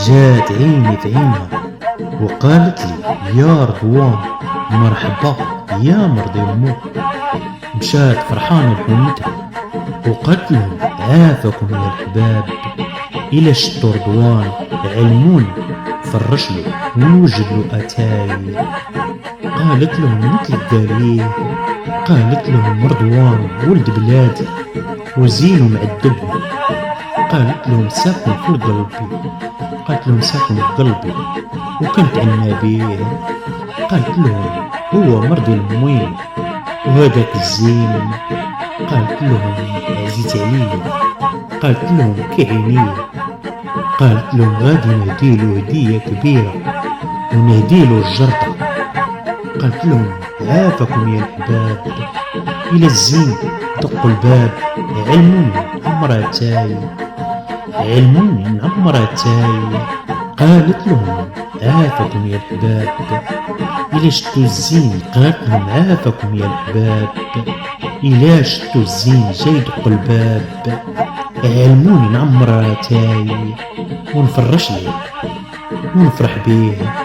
جات عيني في عينها وقالت لي يا رضوان مرحبا يا مرضي امك. مشات فرحانة لحومتها وقالت لهم عافاكم يا الحباب، إلا شتو رضوان علموني فرش له ونوجد له أتاي. قالت لهم نتلقى ليه؟ قالت لهم رضوان ولد بلادي وزين ومعدبهم. قالت لهم ساكن في قلبي، قالت لهم ساكن في قلبي وكنت عنا بيه. قالت لهم هو مرضي الموين وهذاك الزين. قالت لهم عزيز عليا. قالت لهم كعينيه. قالت لهم غادي نهديلو هدية كبيرة ونهديلو الجرطة. قالت لهم عافاكم يا الحباب، إلى الزين دقوا الباب علموني عمرها تاي، علموني عمرها تاي. قالت لهم عافاكم يا الحباب، إلا شتو الزين. قالت لهم عافاكم يا الحباب، إلا شتو الزين جاي دق الباب علموني نعمرها تاي ونفرش ليه ونفرح بيه.